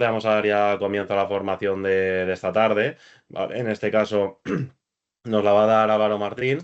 vamos a dar ya comienzo a la formación de esta tarde. Vale, en este caso nos la va a dar Álvaro Martín.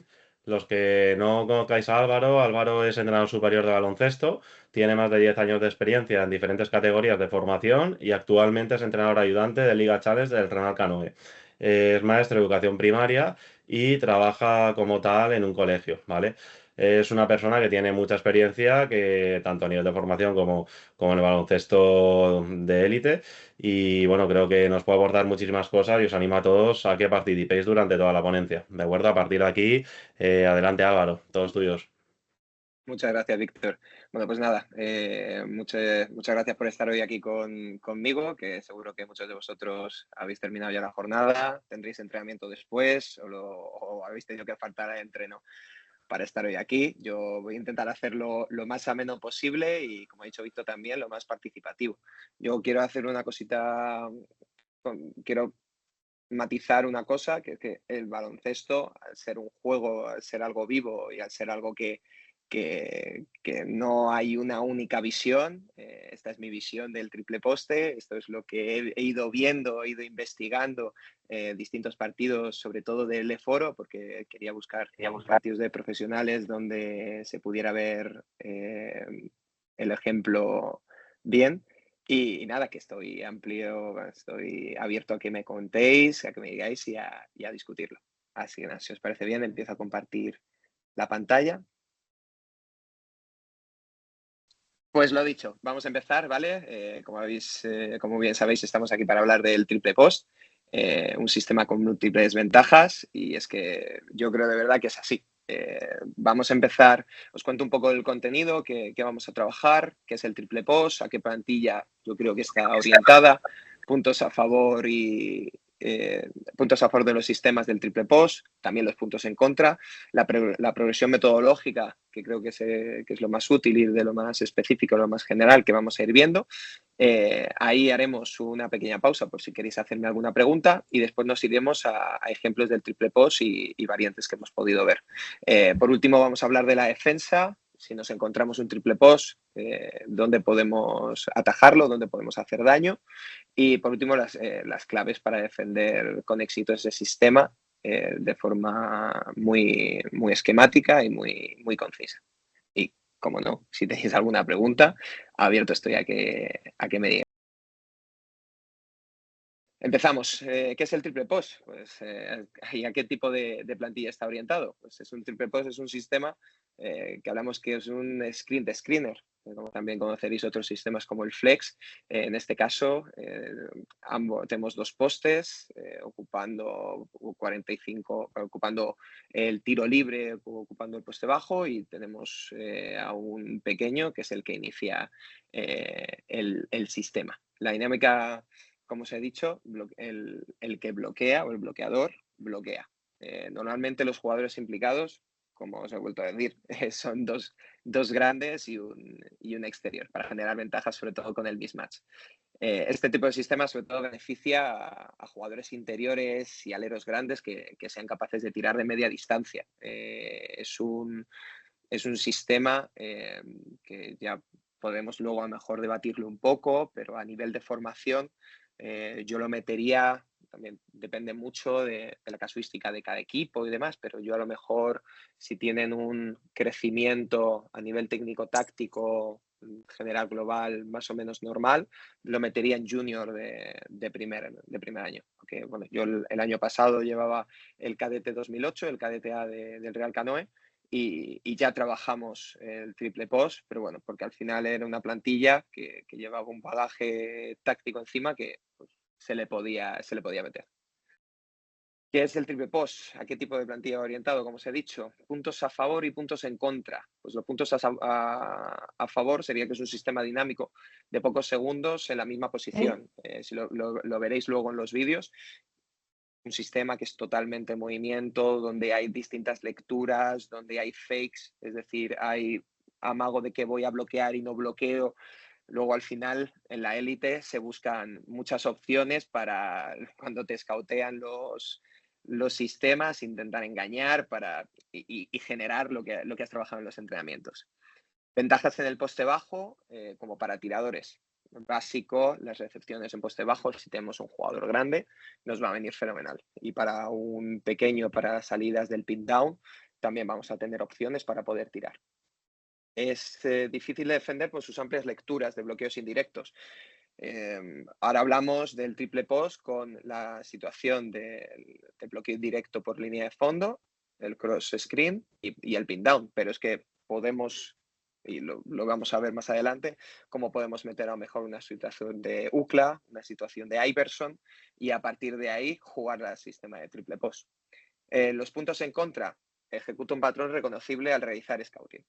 Los que no conozcáis a Álvaro, Álvaro es entrenador superior de baloncesto, tiene más de 10 años de experiencia en diferentes categorías de formación y actualmente es entrenador ayudante de Liga Challenge del Real Canoe. Es maestro de educación primaria y trabaja como tal en un colegio, ¿vale? Es una persona que tiene mucha experiencia, que tanto a nivel de formación como en el baloncesto de élite. Y bueno, creo que nos puede aportar muchísimas cosas y os animo a todos a que participéis durante toda la ponencia. ¿De acuerdo? A partir de aquí, adelante Álvaro, todos tuyos. Muchas gracias, Víctor. Bueno, pues nada, muchas gracias por estar hoy aquí conmigo, que seguro que muchos de vosotros habéis terminado ya la jornada, tendréis entrenamiento después o habéis tenido que faltar al entreno para estar hoy aquí. Yo voy a intentar hacerlo lo más ameno posible y, como ha dicho Víctor, también lo más participativo. Yo quiero hacer una cosita, quiero matizar una cosa, que es que el baloncesto, al ser un juego, al ser algo vivo y al ser algo que no hay una única visión, esta es mi visión del triple poste, esto es lo que he ido viendo, he ido investigando distintos partidos, sobre todo del foro, porque quería buscar partidos de profesionales donde se pudiera ver el ejemplo bien. Y nada, que estoy amplio, estoy abierto a que me contéis, a que me digáis y a discutirlo. Así que nada, si os parece bien, empiezo a compartir la pantalla. Pues lo dicho, vamos a empezar, ¿vale? Como bien sabéis, estamos aquí para hablar del triple post, un sistema con múltiples ventajas y es que yo creo de verdad que es así. Vamos a empezar, os cuento un poco del contenido que vamos a trabajar, qué es el triple post, a qué plantilla yo creo que está orientada, puntos a favor y puntos a favor de los sistemas del triple post, también los puntos en contra, la progresión metodológica, que creo que es lo más útil y de lo más específico, lo más general que vamos a ir viendo. Ahí haremos una pequeña pausa por si queréis hacerme alguna pregunta y después nos iremos a ejemplos del triple post y variantes que hemos podido ver. Por último, vamos a hablar de la defensa. Si nos encontramos un triple post, dónde podemos atajarlo, dónde podemos hacer daño. Y por último, las claves para defender con éxito ese sistema de forma muy esquemática y muy concisa. Y, como no, si tenéis alguna pregunta, abierto estoy a que me digáis. Empezamos. ¿Qué es el triple post? Pues, ¿y a qué tipo de plantilla está orientado? Pues es un triple post, es un sistema que hablamos que es un screen de screener, como también conoceréis otros sistemas como el flex. En este caso, tenemos dos postes ocupando 45, ocupando el tiro libre, ocupando el poste bajo y tenemos a un pequeño que es el que inicia el sistema. La dinámica, como os he dicho, el que bloquea o el bloqueador bloquea. Normalmente los jugadores implicados, como os he vuelto a decir, son dos grandes y un exterior para generar ventajas, sobre todo con el mismatch. Este tipo de sistema sobre todo beneficia a jugadores interiores y aleros grandes que sean capaces de tirar de media distancia. Es un sistema que ya podemos luego a lo mejor debatirlo un poco, pero a nivel de formación yo lo metería, también depende mucho de la casuística de cada equipo y demás, pero yo a lo mejor si tienen un crecimiento a nivel técnico-táctico general global más o menos normal, lo metería en junior de primer año. Porque, bueno, yo el año pasado llevaba el cadete 2008, el cadete A del Real Canoe, y ya trabajamos el triple post, pero bueno, porque al final era una plantilla que llevaba un bagaje táctico encima que pues, se le podía meter. ¿Qué es el triple post? ¿A qué tipo de plantilla va orientado? Como os he dicho, puntos a favor y puntos en contra. Pues los puntos a favor sería que es un sistema dinámico de pocos segundos en la misma posición. Si lo veréis luego en los vídeos, un sistema que es totalmente en movimiento, donde hay distintas lecturas, donde hay fakes, es decir, hay amago de que voy a bloquear y no bloqueo. Luego al final en la élite se buscan muchas opciones para cuando te escautean los sistemas, intentar engañar y generar lo que has trabajado en los entrenamientos. Ventajas en el poste bajo, como para tiradores. básico, las recepciones en poste bajo, si tenemos un jugador grande, nos va a venir fenomenal. Y para un pequeño, para salidas del pin down, también vamos a tener opciones para poder tirar. Es difícil de defender por sus amplias lecturas de bloqueos indirectos. Ahora hablamos del triple post con la situación de bloqueo indirecto por línea de fondo, el cross screen y el pin down, pero es que podemos, y lo vamos a ver más adelante, cómo podemos meter a lo mejor una situación de UCLA, una situación de Iverson, y a partir de ahí jugar al sistema de triple post. Los puntos en contra: ejecuta un patrón reconocible al realizar scouting,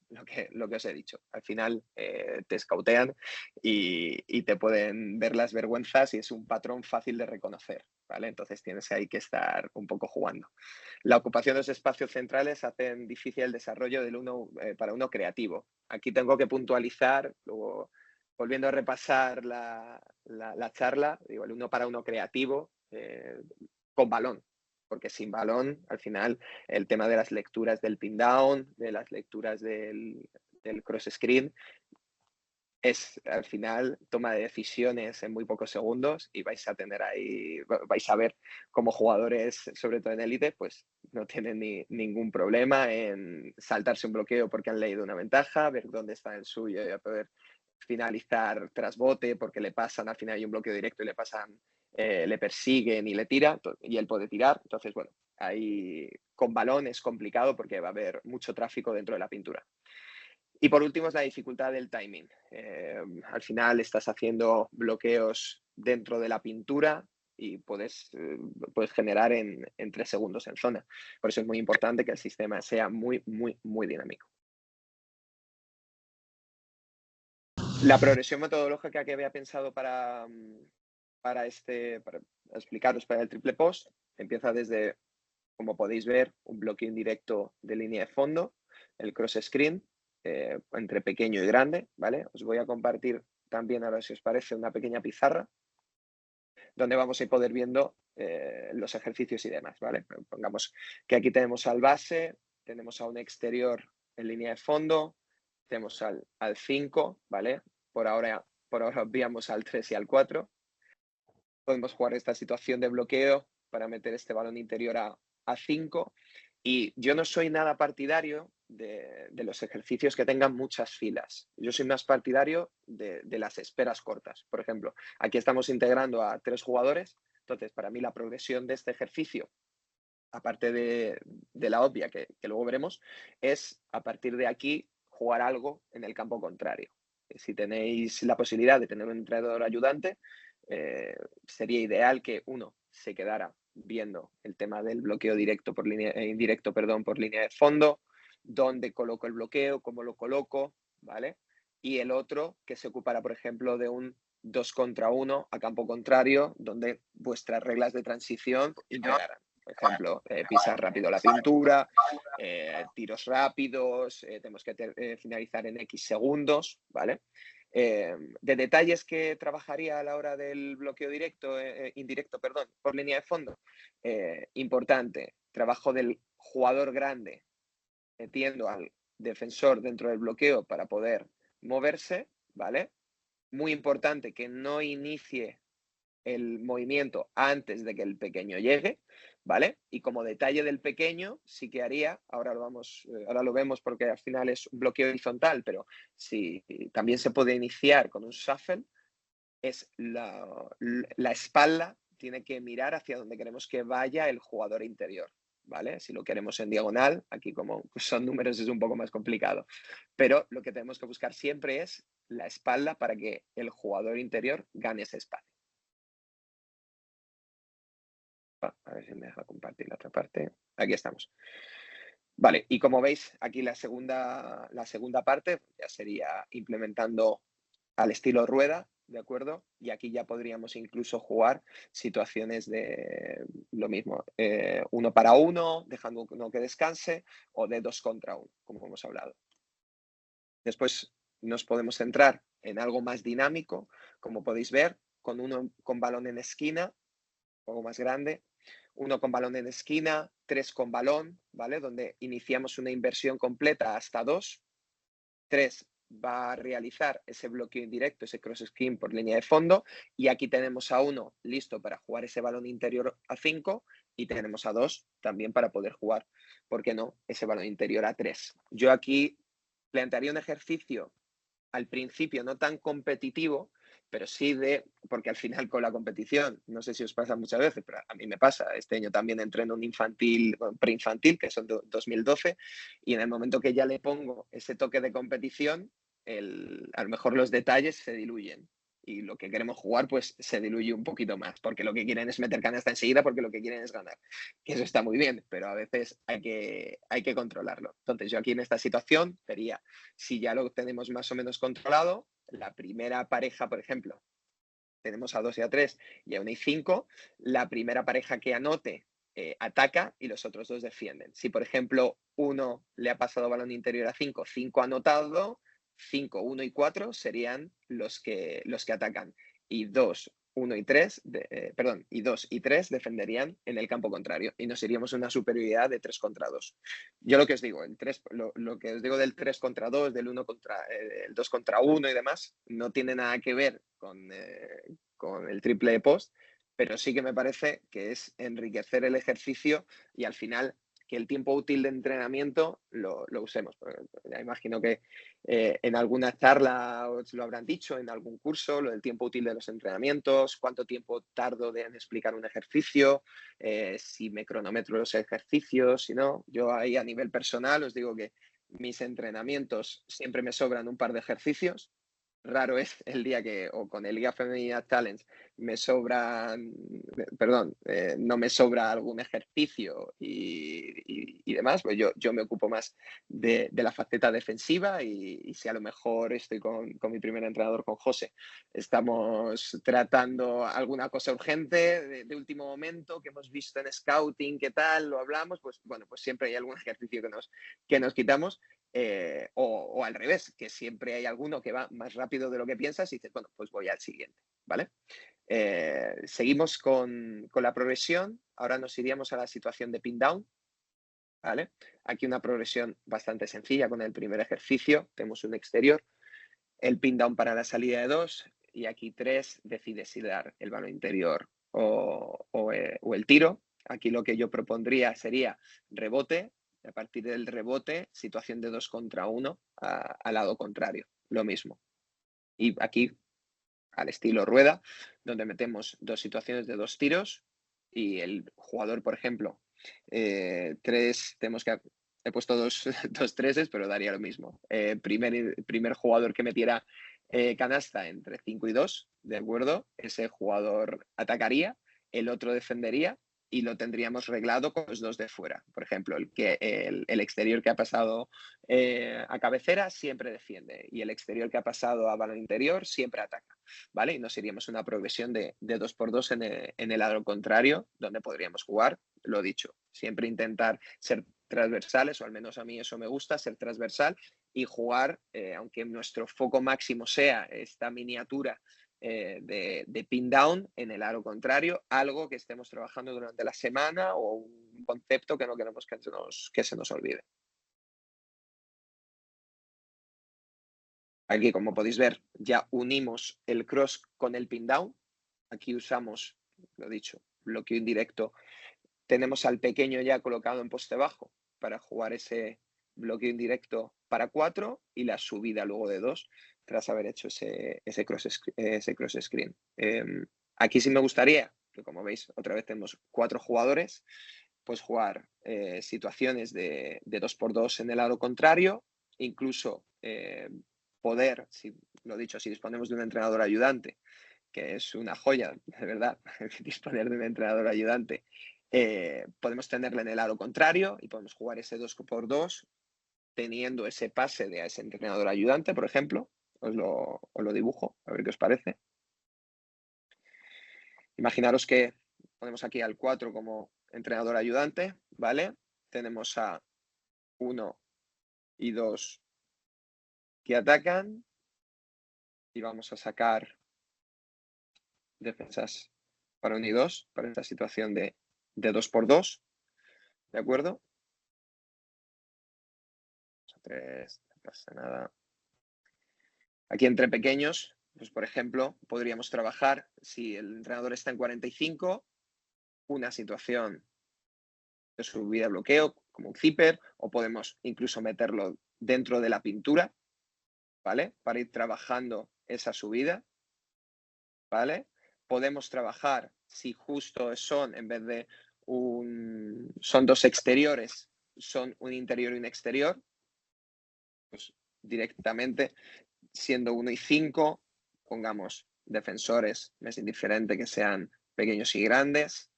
lo que os he dicho. Al final te scoutean y te pueden ver las vergüenzas y es un patrón fácil de reconocer, ¿vale? Entonces tienes ahí que estar un poco jugando. La ocupación de los espacios centrales hacen difícil el desarrollo del para uno creativo. Aquí tengo que puntualizar, luego volviendo a repasar la charla, digo, el 1 para 1 creativo con balón, porque sin balón, al final, el tema de las lecturas del pin down, de las lecturas del cross screen, es al final toma de decisiones en muy pocos segundos y vais a tener ahí, vais a ver como jugadores, sobre todo en élite, pues no tienen ningún problema en saltarse un bloqueo porque han leído una ventaja, ver dónde está el suyo y a poder finalizar tras bote porque le pasan, al final hay un bloqueo directo y le pasan, le persiguen y le tira y él puede tirar. Entonces, bueno, ahí con balón es complicado porque va a haber mucho tráfico dentro de la pintura. Y por último es la dificultad del timing. Al final estás haciendo bloqueos dentro de la pintura y puedes generar en 3 segundos en zona. Por eso es muy importante que el sistema sea muy, muy, muy dinámico. La progresión metodológica que había pensado para explicaros para el triple post empieza desde, como podéis ver, un bloqueo indirecto de línea de fondo, el cross screen, entre pequeño y grande, ¿vale? Os voy a compartir también, ahora si os parece, una pequeña pizarra donde vamos a ir poder viendo los ejercicios y demás, ¿vale? Pongamos que aquí tenemos al base, tenemos a un exterior en línea de fondo, tenemos al 5, ¿vale? Por ahora obviamos al 3 y al 4. Podemos jugar esta situación de bloqueo para meter este balón interior a 5. Y yo no soy nada partidario de los ejercicios que tengan muchas filas. Yo soy más partidario de las esperas cortas. Por ejemplo, aquí estamos integrando a 3 jugadores. Entonces, para mí la progresión de este ejercicio, aparte de la obvia que luego veremos, es a partir de aquí jugar algo en el campo contrario. Si tenéis la posibilidad de tener un entrenador ayudante, sería ideal que uno se quedara viendo el tema del bloqueo indirecto por línea de fondo, dónde coloco el bloqueo, cómo lo coloco, ¿vale? Y el otro que se ocupara, por ejemplo, de un 2 contra 1 a campo contrario, donde vuestras reglas de transición integraran. Por ejemplo, pisar rápido la pintura, tiros rápidos, tenemos que finalizar en X segundos, ¿vale? De detalles que trabajaría a la hora del bloqueo indirecto, por línea de fondo. Importante, trabajo del jugador grande metiendo al defensor dentro del bloqueo para poder moverse, ¿vale? Muy importante que no inicie el movimiento antes de que el pequeño llegue, ¿vale? Y como detalle del pequeño, sí que haría, ahora lo vemos porque al final es un bloqueo horizontal, pero sí, también se puede iniciar con un shuffle, es la espalda tiene que mirar hacia donde queremos que vaya el jugador interior, ¿vale? Si lo queremos en diagonal, aquí como son números es un poco más complicado, pero lo que tenemos que buscar siempre es la espalda para que el jugador interior gane ese espacio. A ver si me deja compartir la otra parte. Aquí estamos. Vale, y como veis, aquí la segunda parte ya sería implementando al estilo rueda, ¿de acuerdo? Y aquí ya podríamos incluso jugar situaciones de lo mismo, 1 para 1, dejando uno que descanse, o de 2 contra 1, como hemos hablado. Después nos podemos centrar en algo más dinámico, como podéis ver, con uno con balón en esquina, algo más grande, 1 con balón en esquina, 3 con balón, ¿vale? Donde iniciamos una inversión completa hasta 2, 3 va a realizar ese bloqueo indirecto, ese cross screen por línea de fondo, y aquí tenemos a 1 listo para jugar ese balón interior a 5 y tenemos a 2 también para poder jugar, ¿por qué no?, ese balón interior a 3. Yo aquí plantearía un ejercicio al principio no tan competitivo, pero sí porque al final con la competición, no sé si os pasa muchas veces, pero a mí me pasa, este año también entreno un infantil, preinfantil, que son 2012, y en el momento que ya le pongo ese toque de competición, a lo mejor los detalles se diluyen. Y lo que queremos jugar, pues se diluye un poquito más, porque lo que quieren es meter canasta enseguida, porque lo que quieren es ganar. Que eso está muy bien, pero a veces hay que controlarlo. Entonces, yo aquí en esta situación vería, si ya lo tenemos más o menos controlado, la primera pareja, por ejemplo, tenemos a 2 y a 3 y a 1 y 5, la primera pareja que anote ataca y los otros dos defienden. Si, por ejemplo, uno le ha pasado balón interior a 5, 5 ha anotado, 5, 1 y 4 serían los que atacan. Y 2, 1 y 3, y 2 y 3 defenderían en el campo contrario y nos iríamos una superioridad de 3 contra 2. Yo lo que os digo, lo que os digo del 3 contra 2, del 1 contra el 2 contra 1 y demás, no tiene nada que ver con el triple de post, pero sí que me parece que es enriquecer el ejercicio y al final que el tiempo útil de entrenamiento lo usemos. Ya imagino que en alguna charla os lo habrán dicho, en algún curso, lo del tiempo útil de los entrenamientos, cuánto tiempo tardo en explicar un ejercicio, si me cronometro los ejercicios, si no. Yo ahí a nivel personal os digo que mis entrenamientos siempre me sobran un par de ejercicios. Raro es el día que, o con el Liga Femenina Challenge, no me sobra algún ejercicio y demás, pues yo me ocupo más de la faceta defensiva y si a lo mejor estoy con mi primer entrenador, con José, estamos tratando alguna cosa urgente de último momento que hemos visto en scouting, qué tal, lo hablamos, pues bueno, pues siempre hay algún ejercicio que nos quitamos. O al revés, que siempre hay alguno que va más rápido de lo que piensas y dices, bueno, pues voy al siguiente, ¿vale? Seguimos con la progresión. Ahora nos iríamos a la situación de pin down, ¿vale? Aquí una progresión bastante sencilla con el primer ejercicio. Tenemos un exterior, el pin down para la salida de 2 y aquí 3 decides si dar el balón interior o el tiro. Aquí lo que yo propondría sería rebote. A partir del rebote, situación de 2 contra 1 al lado contrario. Lo mismo. Y aquí, al estilo rueda, donde metemos dos situaciones de 2 tiros y el jugador, por ejemplo, 3, he puesto dos treses, pero daría lo mismo. Primer jugador que metiera canasta entre 5 y 2, ¿de acuerdo? Ese jugador atacaría, el otro defendería y lo tendríamos reglado con los dos de fuera. Por ejemplo, el exterior que ha pasado a cabecera siempre defiende y el exterior que ha pasado a balón interior siempre ataca, ¿vale? Y nos iríamos una progresión de 2x2 en el lado contrario, donde podríamos jugar, lo dicho, siempre intentar ser transversales, o al menos a mí eso me gusta, ser transversal y jugar, aunque nuestro foco máximo sea esta miniatura de pin down en el aro contrario, algo que estemos trabajando durante la semana o un concepto que no queremos que se nos olvide. Aquí, como podéis ver, ya unimos el cross con el pin down. Aquí usamos, lo dicho, bloqueo indirecto. Tenemos al pequeño ya colocado en poste bajo para jugar ese bloqueo indirecto para 4 y la subida luego de 2 tras haber hecho ese cross screen. Aquí sí me gustaría, que como veis, otra vez tenemos 4 jugadores, pues jugar situaciones de 2x2 en el lado contrario, incluso poder, lo dicho, si disponemos de un entrenador ayudante, que es una joya, de verdad, disponer de un entrenador ayudante, podemos tenerle en el lado contrario y podemos jugar ese 2x2 teniendo ese pase de ese entrenador ayudante, por ejemplo. Os lo dibujo, a ver qué os parece. Imaginaros que ponemos aquí al 4 como entrenador ayudante, ¿vale? Tenemos a 1 y 2 que atacan y vamos a sacar defensas para 1 y 2 para esta situación de 2x2, ¿de acuerdo? 3, no pasa nada. Aquí entre pequeños, pues por ejemplo, podríamos trabajar, si el entrenador está en 45, una situación de subida de bloqueo, como un zipper, o podemos incluso meterlo dentro de la pintura, ¿vale? Para ir trabajando esa subida, ¿vale? Podemos trabajar, si justo son, en vez de son dos exteriores, son un interior y un exterior, pues directamente, siendo 1 y 5, pongamos defensores, me es indiferente que sean pequeños y grandes.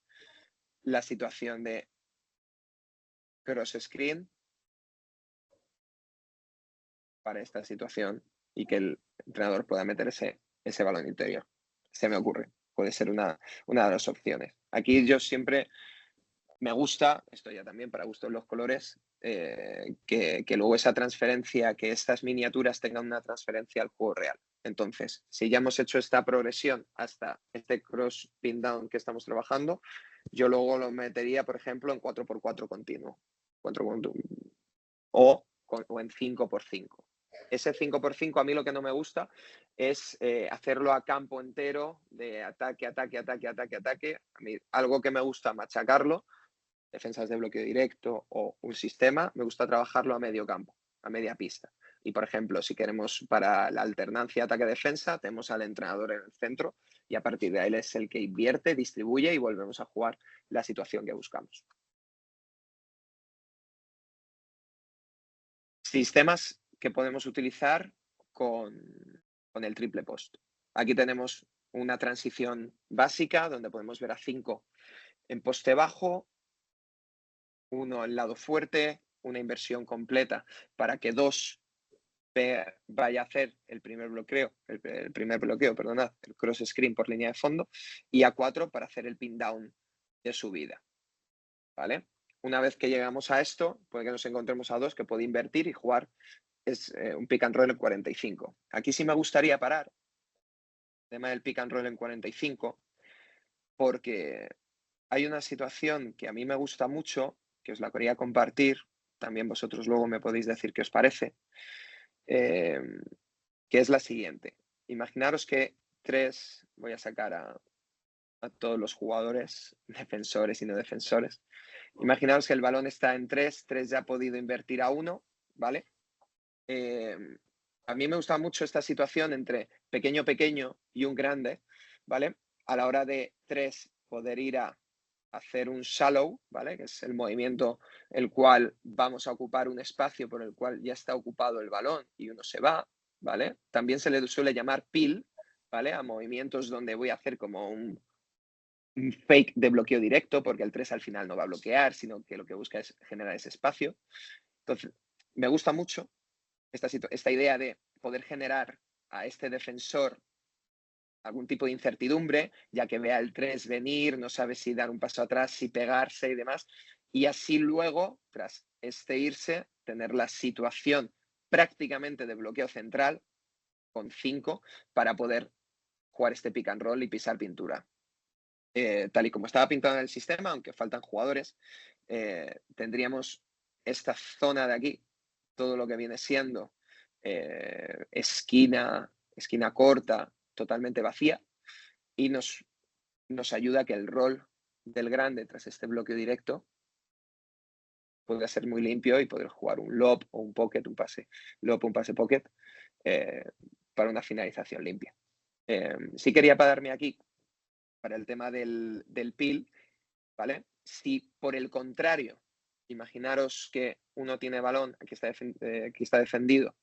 La situación de cross screen para esta situación y que el entrenador pueda meter ese balón interior. Se me ocurre. Puede ser una de las opciones. Aquí yo siempre me gusta, esto ya también para gustos los colores, que luego esa transferencia, que estas miniaturas tengan una transferencia al juego real. Entonces, si ya hemos hecho esta progresión hasta este cross pin down que estamos trabajando, yo luego lo metería, por ejemplo, en 4x4 continuo. O en 5x5. Ese 5x5 a mí lo que no me gusta es hacerlo a campo entero, de ataque, ataque, ataque, ataque, ataque. A mí algo que me gusta machacarlo, defensas de bloqueo directo o un sistema, me gusta trabajarlo a medio campo, a media pista. Y por ejemplo, si queremos para la alternancia ataque-defensa, tenemos al entrenador en el centro y a partir de ahí él es el que invierte, distribuye y volvemos a jugar la situación que buscamos. Sistemas que podemos utilizar con el triple post. Aquí tenemos una transición básica donde podemos ver a 5 en poste bajo, 1 al lado fuerte, una inversión completa para que 2 vaya a hacer el primer bloqueo, perdonad, el cross screen por línea de fondo, y a 4 para hacer el pin down de subida. ¿Vale? Una vez que llegamos a esto, puede que nos encontremos a 2 que puede invertir y jugar un pick and roll en 45. Aquí sí me gustaría parar el tema del pick and roll en 45 porque hay una situación que a mí me gusta mucho, que os la quería compartir, también vosotros luego me podéis decir qué os parece, que es la siguiente. Imaginaros que voy a sacar a todos los jugadores, defensores y no defensores. Imaginaros que el balón está en 3 ya ha podido invertir a 1, ¿vale? A mí me gusta mucho esta situación entre pequeño, pequeño y un grande, ¿vale? A la hora de 3 poder ir a hacer un shallow, ¿vale? Que es el movimiento el cual vamos a ocupar un espacio por el cual ya está ocupado el balón y uno se va, ¿vale? También se le suele llamar peel, ¿vale? A movimientos donde voy a hacer como un fake de bloqueo directo, porque el 3 al final no va a bloquear, sino que lo que busca es generar ese espacio. Entonces, me gusta mucho esta idea de poder generar a este defensor algún tipo de incertidumbre, ya que vea el 3 venir, no sabe si dar un paso atrás, si pegarse y demás, y así luego, tras este irse, tener la situación prácticamente de bloqueo central con 5 para poder jugar este pick and roll y pisar pintura. Tal y como estaba pintado en el sistema, aunque faltan jugadores, tendríamos esta zona de aquí, todo lo que viene siendo esquina corta, totalmente vacía, y nos ayuda a que el rol del grande tras este bloqueo directo pueda ser muy limpio y poder jugar un lob o un pocket, un pase lob o un pase pocket para una finalización limpia. Sí quería pararme aquí para el tema del peel, ¿vale? Si por el contrario, imaginaros que uno tiene balón, aquí está defendido,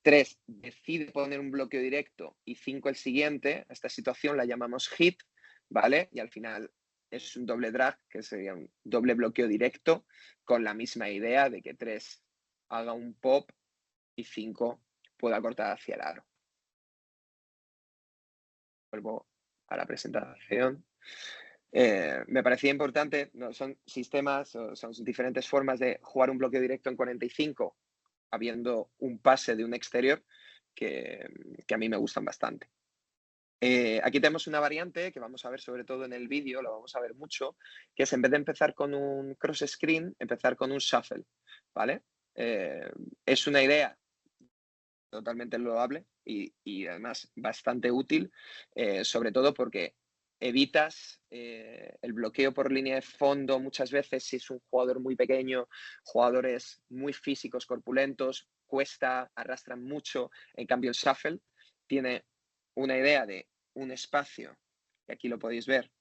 3 decide poner un bloqueo directo y 5 el siguiente, esta situación la llamamos hit, ¿vale? Y al final es un doble drag, que sería un doble bloqueo directo, con la misma idea de que 3 haga un pop y 5 pueda cortar hacia el aro. Vuelvo a la presentación. Me parecía importante, ¿no? Son sistemas, son diferentes formas de jugar un bloqueo directo en 45, habiendo un pase de un exterior que a mí me gustan bastante. Aquí tenemos una variante que vamos a ver sobre todo en el vídeo, lo vamos a ver mucho, que es en vez de empezar con un cross screen, empezar con un shuffle, ¿vale? Es una idea totalmente loable, y además bastante útil, sobre todo porque evitas el bloqueo por línea de fondo muchas veces si es un jugador muy pequeño, jugadores muy físicos, corpulentos, cuesta, arrastran mucho. En cambio, el shuffle tiene una idea de un espacio, que aquí lo podéis ver,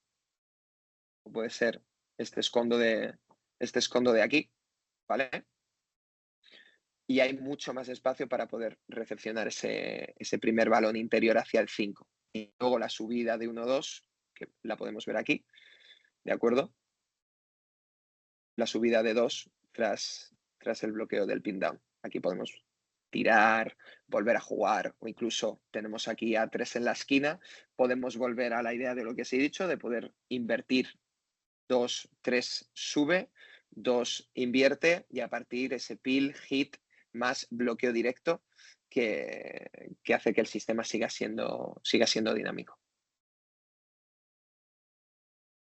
o puede ser este escondo de aquí, ¿vale? Y hay mucho más espacio para poder recepcionar ese primer balón interior hacia el 5. Y luego la subida de 1-2, que la podemos ver aquí, ¿de acuerdo? La subida de 2 tras el bloqueo del pin down. Aquí podemos tirar, volver a jugar, o incluso tenemos aquí a 3 en la esquina, podemos volver a la idea de lo que os he dicho, de poder invertir 2, 3 sube, 2 invierte, y a partir ese peel, hit, más bloqueo directo que hace que el sistema siga siendo dinámico.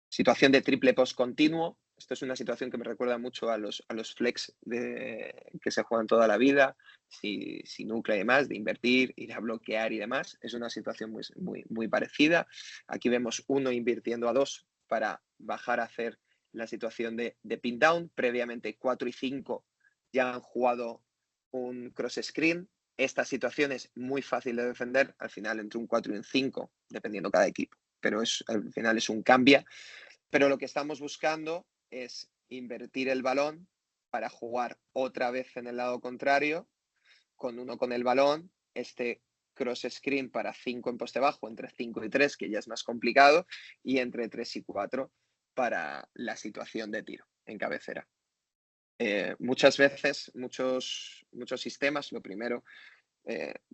Situación de triple post continuo. Esto es una situación que me recuerda mucho a los flex que se juegan toda la vida, sin núcleo y demás, de invertir, ir a bloquear y demás. Es una situación muy parecida. Aquí vemos 1 invirtiendo a 2 para bajar a hacer la situación de pin down. Previamente 4 y 5 ya han jugado un cross screen. Esta situación es muy fácil de defender, al final entre un 4 y un 5, dependiendo cada equipo, pero al final es un cambia. Pero lo que estamos buscando es invertir el balón para jugar otra vez en el lado contrario, con 1 con el balón, este cross screen para 5 en poste bajo, entre 5 y 3, que ya es más complicado, y entre 3 y 4 para la situación de tiro en cabecera. Muchas veces, muchos sistemas, lo primero,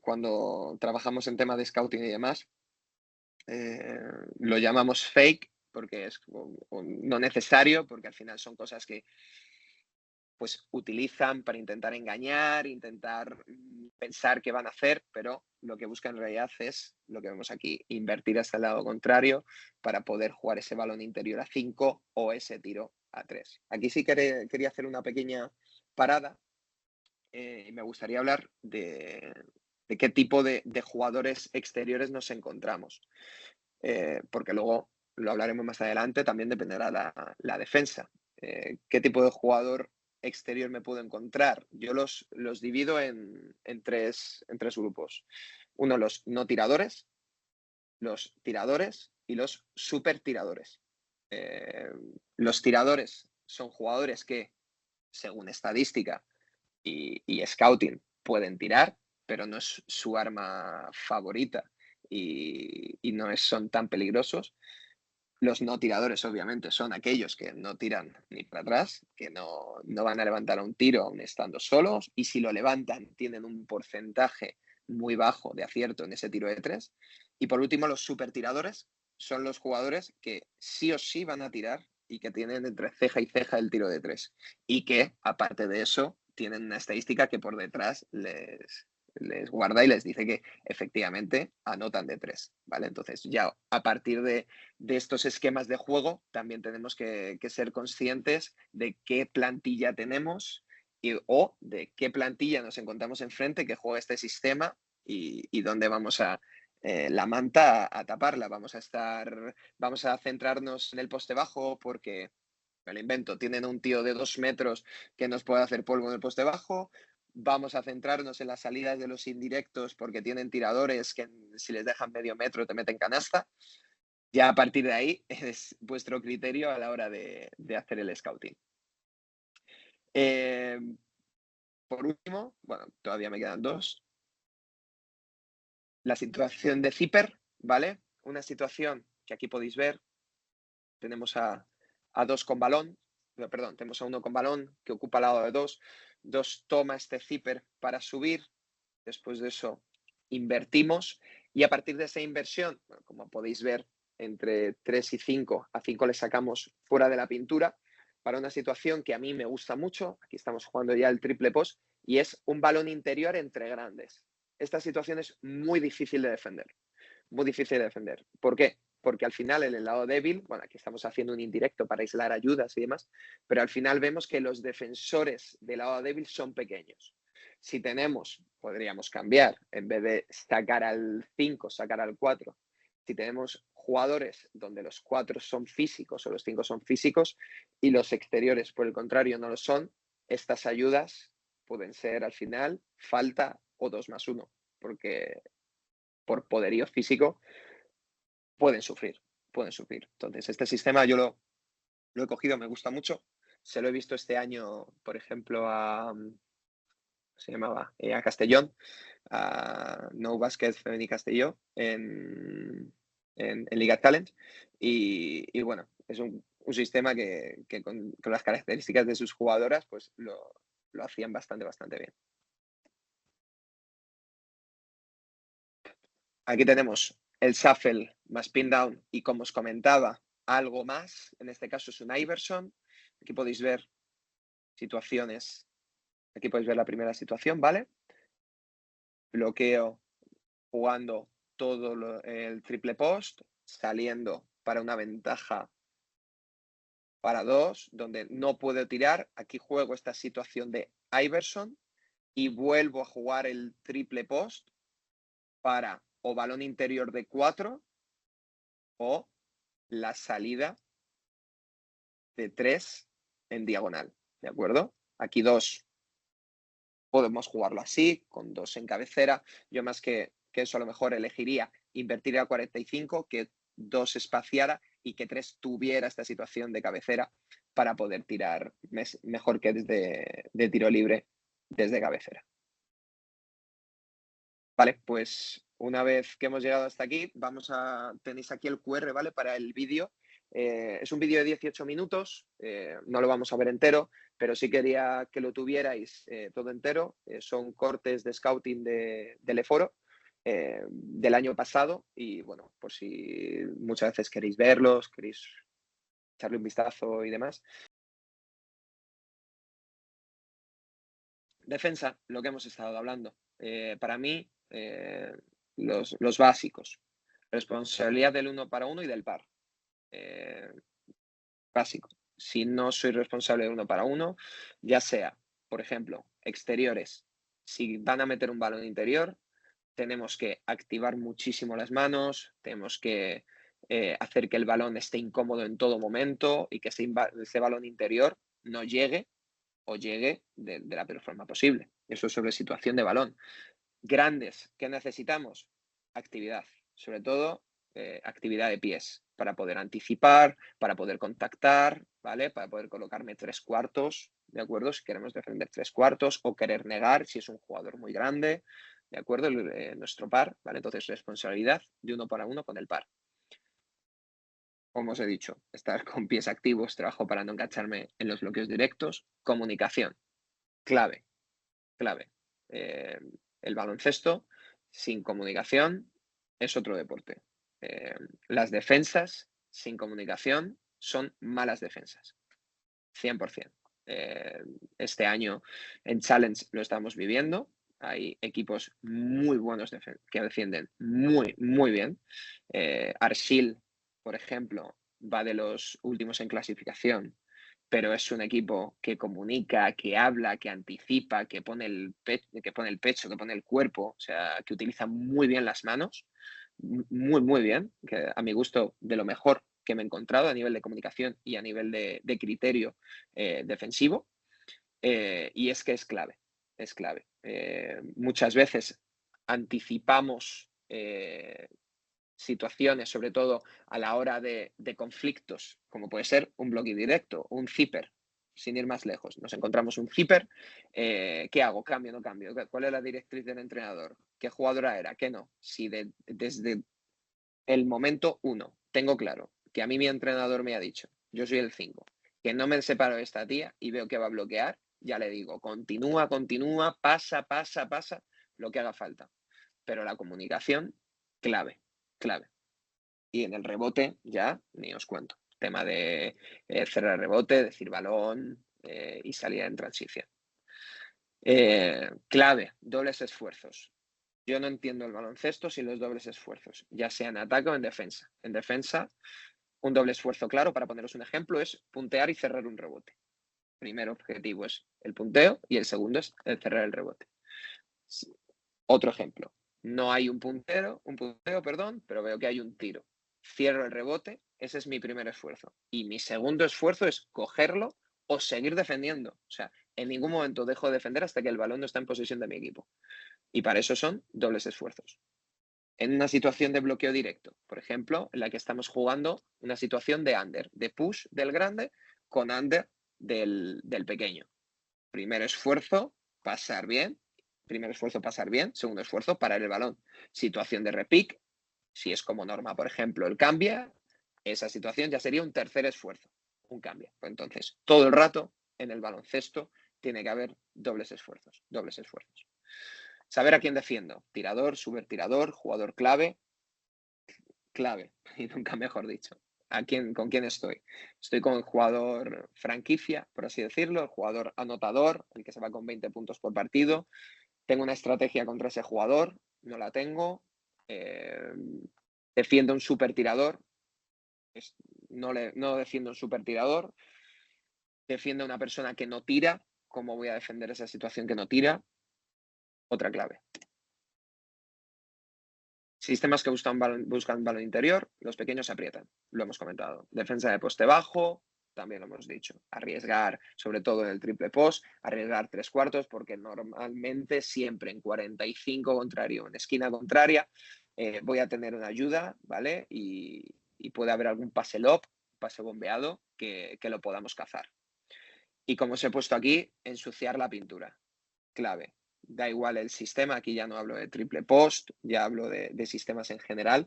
cuando trabajamos en tema de scouting y demás, lo llamamos fake, porque es no necesario, porque al final son cosas que pues utilizan para intentar engañar, intentar pensar qué van a hacer, pero lo que buscan en realidad es lo que vemos aquí, invertir hasta el lado contrario para poder jugar ese balón interior a 5 o ese tiro a 3. Aquí sí quería hacer una pequeña parada y me gustaría hablar de qué tipo de jugadores exteriores nos encontramos. Porque luego lo hablaremos más adelante, también dependerá la defensa. ¿Qué tipo de jugador exterior me puedo encontrar? Yo los divido en tres grupos. Uno, los no tiradores, los tiradores y los super tiradores. Los tiradores son jugadores que, según estadística y scouting, pueden tirar, pero no es su arma favorita y no son tan peligrosos. Los no tiradores, obviamente, son aquellos que no tiran ni para atrás, que no van a levantar un tiro aún estando solos, y si lo levantan, tienen un porcentaje muy bajo de acierto en ese tiro de 3. Y por último, los super tiradores son los jugadores que sí o sí van a tirar y que tienen entre ceja y ceja el tiro de 3. Y que, aparte de eso, tienen una estadística que por detrás les guarda y les dice que efectivamente anotan de 3, ¿vale? Entonces ya a partir de estos esquemas de juego también tenemos que ser conscientes de qué plantilla tenemos o de qué plantilla nos encontramos enfrente que juega este sistema y dónde vamos a la manta a taparla. Vamos a centrarnos en el poste bajo porque, me lo invento, tienen un tío de 2 metros que nos puede hacer polvo en el poste bajo. Vamos a centrarnos en las salidas de los indirectos porque tienen tiradores que si les dejan medio metro te meten canasta. Ya a partir de ahí es vuestro criterio a la hora de hacer el scouting. Por último, bueno, todavía me quedan 2. La situación de zipper, ¿vale? Una situación que aquí podéis ver. Tenemos a 2 con balón, perdón, tenemos a 1 con balón que ocupa el lado de 2. 2 toma este zipper para subir. Después de eso invertimos y a partir de esa inversión, bueno, como podéis ver, entre 3 y 5, a 5 le sacamos fuera de la pintura para una situación que a mí me gusta mucho. Aquí estamos jugando ya el triple post y es un balón interior entre grandes. Esta situación es muy difícil de defender. Muy difícil de defender. ¿Por qué? Porque al final en el lado débil, bueno, aquí estamos haciendo un indirecto para aislar ayudas y demás, pero al final vemos que los defensores del lado débil son pequeños. Si tenemos, podríamos cambiar, en vez de sacar al 5, sacar al 4. Si tenemos jugadores donde los 4 son físicos o los 5 son físicos y los exteriores, por el contrario, no lo son, estas ayudas pueden ser al final falta o 2+1, porque por poderío físico pueden sufrir, pueden sufrir. Entonces, este sistema yo lo he cogido, me gusta mucho. Se lo he visto este año, por ejemplo, se llamaba a Castellón, a No Basket Femení Castelló en Liga Talent. Y bueno, es un sistema que con las características de sus jugadoras, pues lo hacían bastante bien. Aquí tenemos el shuffle más pin down y, como os comentaba, algo más. En este caso es un Iverson. Aquí podéis ver situaciones. Aquí podéis ver la primera situación, ¿vale? Bloqueo jugando todo el triple post, saliendo para una ventaja para 2, donde no puedo tirar. Aquí juego esta situación de Iverson y vuelvo a jugar el triple post para o balón interior de 4 o la salida de 3 en diagonal, ¿de acuerdo? Aquí 2 podemos jugarlo así, con 2 en cabecera. Yo más que eso a lo mejor elegiría invertir a 45, que 2 espaciara y que 3 tuviera esta situación de cabecera para poder tirar mejor que de tiro libre desde cabecera. Vale, pues una vez que hemos llegado hasta aquí, tenéis aquí el QR, ¿vale? Para el vídeo. Es un vídeo de 18 minutos, no lo vamos a ver entero, pero sí quería que lo tuvierais todo entero. Son cortes de scouting del eForo del año pasado y, bueno, por si muchas veces queréis verlos, queréis echarle un vistazo y demás. Defensa, lo que hemos estado hablando. Para mí, los básicos. Responsabilidad del 1 para 1 y del par. Básico. Si no soy responsable de 1 para 1, ya sea, por ejemplo, exteriores, si van a meter un balón interior, tenemos que activar muchísimo las manos, tenemos que hacer que el balón esté incómodo en todo momento y que ese balón interior no llegue o llegue de la peor forma posible. Eso sobre situación de balón. Grandes, ¿qué necesitamos? Actividad, sobre todo actividad de pies, para poder anticipar, para poder contactar, ¿vale? Para poder colocarme 3/4, ¿de acuerdo? Si queremos defender 3/4 o querer negar si es un jugador muy grande, ¿de acuerdo? Nuestro par, ¿vale? Entonces, responsabilidad de 1 para 1 con el par. Como os he dicho, estar con pies activos, trabajo para no engancharme en los bloqueos directos. Comunicación, clave. El baloncesto sin comunicación es otro deporte. Las defensas sin comunicación son malas defensas, 100%. Este año en Challenge lo estamos viviendo. Hay equipos muy buenos que defienden muy bien. Arsil, por ejemplo, va de los últimos en clasificación, pero es un equipo que comunica, que habla, que anticipa, que pone el pecho, que pone el cuerpo, o sea, que utiliza muy bien las manos, muy bien, que a mi gusto de lo mejor que me he encontrado a nivel de comunicación y a nivel de criterio defensivo. Y es que es clave, es clave. Muchas veces anticipamos situaciones, sobre todo a la hora de conflictos, como puede ser un bloque directo, un zipper, sin ir más lejos. Nos encontramos un zipper, ¿qué hago? ¿Cambio o no cambio? ¿Cuál es la directriz del entrenador? ¿Qué jugadora era? ¿Qué no? Si desde el momento 1 tengo claro que a mí mi entrenador me ha dicho, yo soy el 5, que no me separo de esta tía y veo que va a bloquear, ya le digo, continúa, pasa, lo que haga falta. Pero la comunicación, clave. Y en el rebote, ya ni os cuento. Tema de cerrar rebote, decir balón y salida en transición. Clave, dobles esfuerzos. Yo no entiendo el baloncesto sin los dobles esfuerzos, ya sea en ataque o en defensa. En defensa, un doble esfuerzo claro, para poneros un ejemplo, es puntear y cerrar un rebote. primer objetivo es el punteo y el segundo es el cerrar el rebote. Otro ejemplo. No hay un punteo, perdón, pero veo que hay un tiro. Cierro el rebote, ese es mi primer esfuerzo. Y mi segundo esfuerzo es cogerlo o seguir defendiendo. O sea, en ningún momento dejo de defender hasta que el balón no está en posesión de mi equipo. Y para eso son dobles esfuerzos. En una situación de bloqueo directo, por ejemplo, en la que estamos jugando una situación de under, de push del grande con under del pequeño. Primer esfuerzo, pasar bien. Primer esfuerzo, pasar bien. Segundo esfuerzo, parar el balón. Situación de repick. Si es como norma, por ejemplo, el cambia, esa situación ya sería un tercer esfuerzo, un cambio. Pues entonces, todo el rato en el baloncesto tiene que haber dobles esfuerzos, dobles esfuerzos. Saber a quién defiendo. Tirador, subvertirador, jugador clave. Clave, y nunca mejor dicho. ¿Con quién estoy? Estoy con el jugador franquicia, por así decirlo, el jugador anotador, el que se va con 20 puntos por partido. Tengo una estrategia contra ese jugador, no la tengo. Defiendo un super tirador, no defiendo un super tirador. Defiendo a una persona que no tira, ¿cómo voy a defender esa situación que no tira? Otra clave. Sistemas que buscan balón interior, los pequeños se aprietan, lo hemos comentado. Defensa de poste bajo, también lo hemos dicho. Arriesgar, sobre todo en el triple post, arriesgar 3/4, porque normalmente siempre en 45 contrario, en esquina contraria, voy a tener una ayuda, ¿vale? Y puede haber algún pase lob, pase bombeado, que lo podamos cazar. Y como os he puesto aquí, ensuciar la pintura, clave. Da igual el sistema, aquí ya no hablo de triple post, ya hablo de sistemas en general.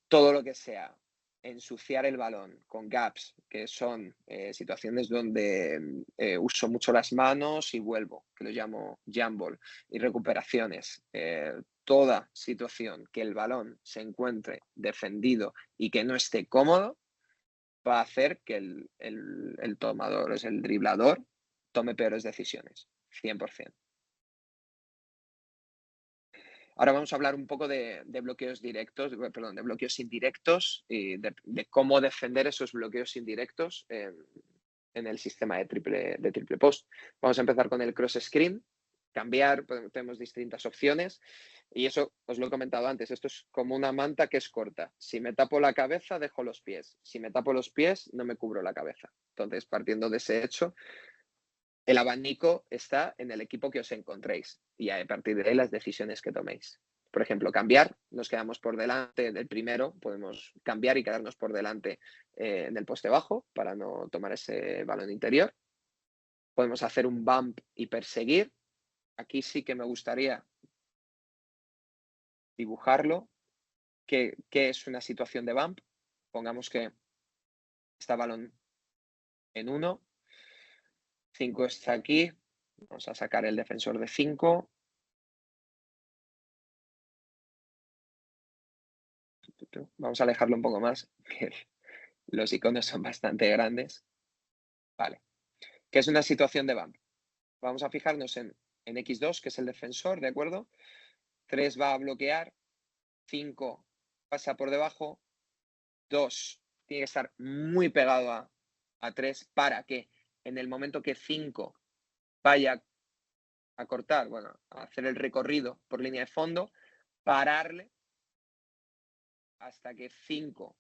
Todo lo que sea ensuciar el balón con gaps, que son situaciones donde uso mucho las manos y vuelvo, que lo llamo jump ball, y recuperaciones. Toda situación que el balón se encuentre defendido y que no esté cómodo, va a hacer que el tomador, es el driblador, tome peores decisiones, 100%. Ahora vamos a hablar un poco de bloqueos directos, perdón, de bloqueos indirectos y de cómo defender esos bloqueos indirectos en el sistema de triple post. Vamos a empezar con el cross screen. Cambiar, tenemos distintas opciones y eso os lo he comentado antes. Esto es como una manta que es corta. Si me tapo la cabeza, dejo los pies. Si me tapo los pies, no me cubro la cabeza. Entonces, partiendo de ese hecho, el abanico está en el equipo que os encontréis y a partir de ahí las decisiones que toméis. Por ejemplo, cambiar, nos quedamos por delante del primero, podemos cambiar y quedarnos por delante en el poste bajo para no tomar ese balón interior. Podemos hacer un bump y perseguir. Aquí sí que me gustaría dibujarlo. ¿Qué es una situación de bump? Pongamos que está balón en 1, 5 está aquí, vamos a sacar el defensor de 5. Vamos a alejarlo un poco más, que los iconos son bastante grandes. Vale. ¿Qué es una situación de bump? Vamos a fijarnos en X2, que es el defensor, ¿de acuerdo? 3 va a bloquear, 5 pasa por debajo, 2 tiene que estar muy pegado a 3 para que en el momento que 5 vaya a cortar, bueno, a hacer el recorrido por línea de fondo, pararle hasta que 5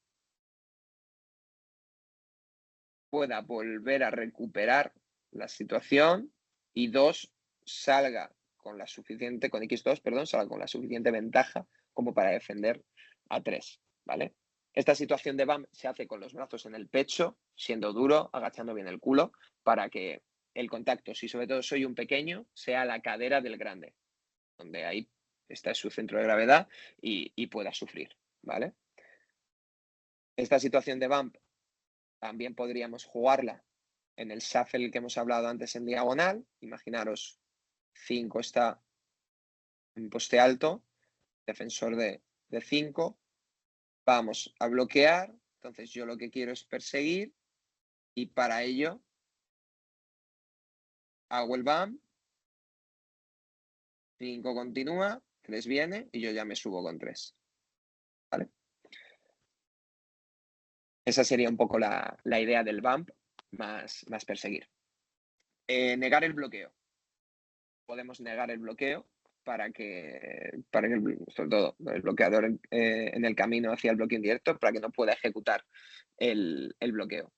pueda volver a recuperar la situación y 2 salga con la suficiente, con X2, perdón, salga con la suficiente ventaja como para defender a 3, ¿vale? Esta situación de BAM se hace con los brazos en el pecho, siendo duro, agachando bien el culo, para que el contacto, si sobre todo soy un pequeño, sea la cadera del grande, donde ahí está su centro de gravedad y pueda sufrir, ¿vale? Esta situación de bump también podríamos jugarla en el shuffle que hemos hablado antes en diagonal. Imaginaros, 5 está en poste alto, defensor de 5. Vamos a bloquear. Entonces yo lo que quiero es perseguir y para ello hago el bump. 5 continúa, 3 viene y yo ya me subo con 3. ¿Vale? Esa sería un poco la idea del bump más perseguir. Negar el bloqueo. Podemos negar el bloqueo para que sobre todo el bloqueador en el camino hacia el bloqueo indirecto, para que no pueda ejecutar el bloqueo.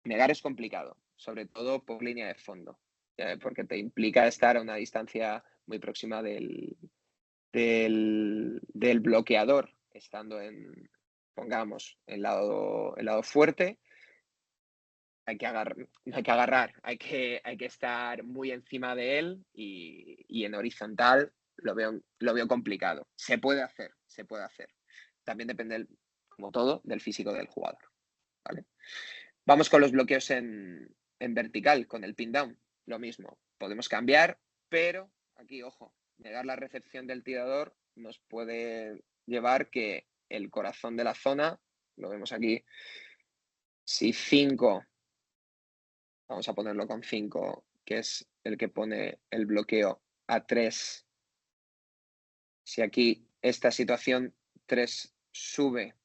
Negar es complicado, sobre todo por línea de fondo, porque te implica estar a una distancia muy próxima del bloqueador, estando pongamos, el lado fuerte. Hay que agarrar, hay que estar muy encima de él y en horizontal lo veo complicado. Se puede hacer. También depende, como todo, del físico del jugador, ¿vale? Vamos con los bloqueos en vertical, con el pin down, lo mismo. Podemos cambiar, pero aquí, ojo, negar la recepción del tirador nos puede llevar que el corazón de la zona, lo vemos aquí, si 5, vamos a ponerlo con 5, que es el que pone el bloqueo a 3. Si aquí esta situación 3 sube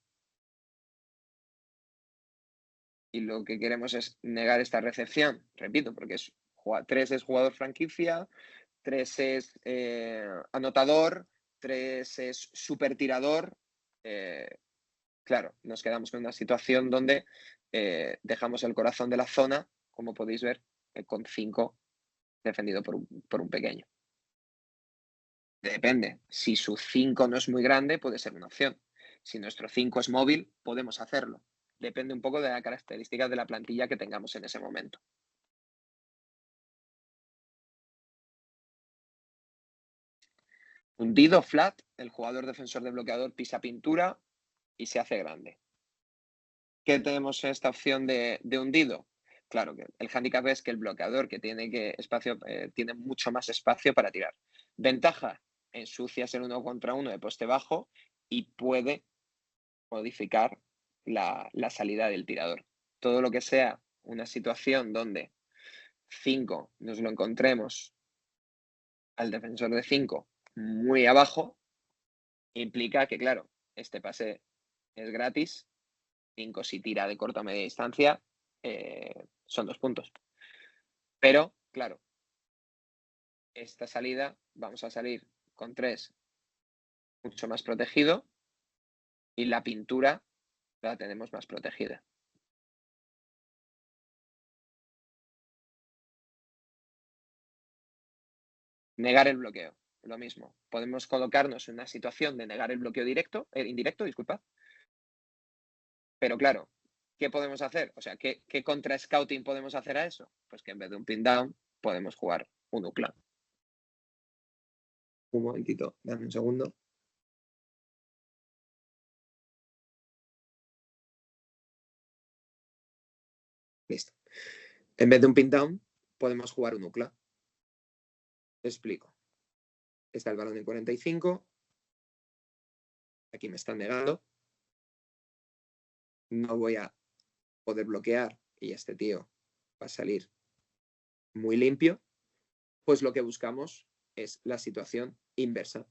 y lo que queremos es negar esta recepción, repito, porque 3 es jugador franquicia, 3 es anotador, 3 es super tirador. Claro, nos quedamos con una situación donde dejamos el corazón de la zona, como podéis ver, con 5 defendido por un pequeño. Depende. Si su 5 no es muy grande, puede ser una opción. Si nuestro 5 es móvil, podemos hacerlo. Depende un poco de las características de la plantilla que tengamos en ese momento. Hundido flat, el jugador defensor de bloqueador pisa pintura y se hace grande. ¿Qué tenemos en esta opción de hundido? Claro que el hándicap es que el bloqueador que tiene tiene mucho más espacio para tirar. Ventaja, ensucias el 1 contra 1 de poste bajo y puede modificar la salida del tirador. Todo lo que sea una situación donde 5 nos lo encontremos al defensor de 5 muy abajo, implica que, claro, este pase es gratis. 5 si tira de corta o media distancia, son 2 puntos. Pero, claro, esta salida vamos a salir con 3 mucho más protegido y la pintura la tenemos más protegida. Negar el bloqueo, lo mismo. Podemos colocarnos en una situación de negar el bloqueo indirecto, disculpad. Pero claro, ¿qué podemos hacer? O sea, ¿qué contra-scouting podemos hacer a eso? Pues que en vez de un pin down, podemos jugar un UCLA. Un momentito, dame un segundo. Listo. En vez de un pin down, podemos jugar un UCLA. Te explico. Está el balón en 45. Aquí me están negando. No voy a poder bloquear y este tío va a salir muy limpio. Pues lo que buscamos es la situación inversa.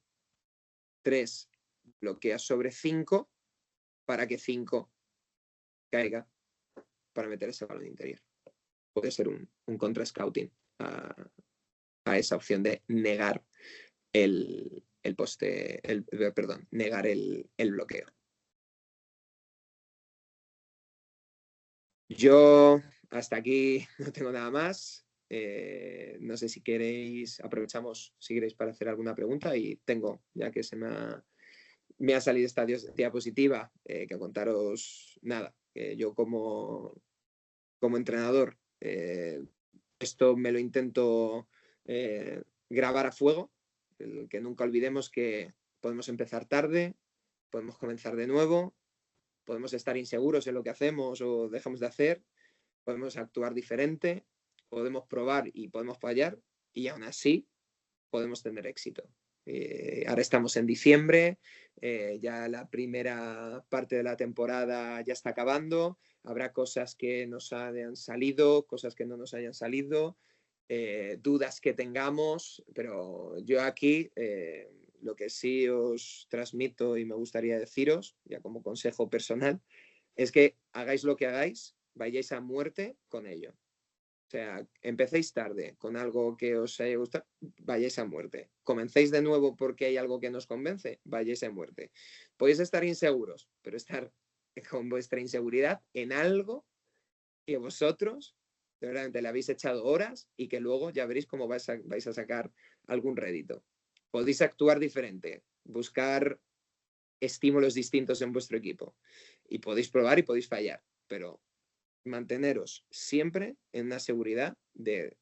3 bloquea sobre 5 para que 5 caiga para meter ese balón interior. Puede ser un contra-scouting a esa opción de negar negar el bloqueo. Yo hasta aquí no tengo nada más. No sé si queréis, aprovechamos si queréis para hacer alguna pregunta y tengo, ya que me ha salido esta diapositiva, que contaros nada. Yo como entrenador, esto me lo intento grabar a fuego, que nunca olvidemos que podemos empezar tarde, podemos comenzar de nuevo, podemos estar inseguros en lo que hacemos o dejamos de hacer, podemos actuar diferente, podemos probar y podemos fallar y aún así podemos tener éxito. Ahora estamos en diciembre, ya la primera parte de la temporada ya está acabando, habrá cosas que nos hayan salido, cosas que no nos hayan salido, dudas que tengamos, pero yo aquí lo que sí os transmito y me gustaría deciros, ya como consejo personal, es que hagáis lo que hagáis, vayáis a muerte con ello. O sea, empecéis tarde con algo que os haya gustado, vayáis a muerte. Comencéis de nuevo porque hay algo que nos convence, vayáis a muerte. Podéis estar inseguros, pero estar con vuestra inseguridad en algo que vosotros de verdad le habéis echado horas y que luego ya veréis cómo vais a sacar algún rédito. Podéis actuar diferente, buscar estímulos distintos en vuestro equipo y podéis probar y podéis fallar, pero manteneros siempre en una seguridad de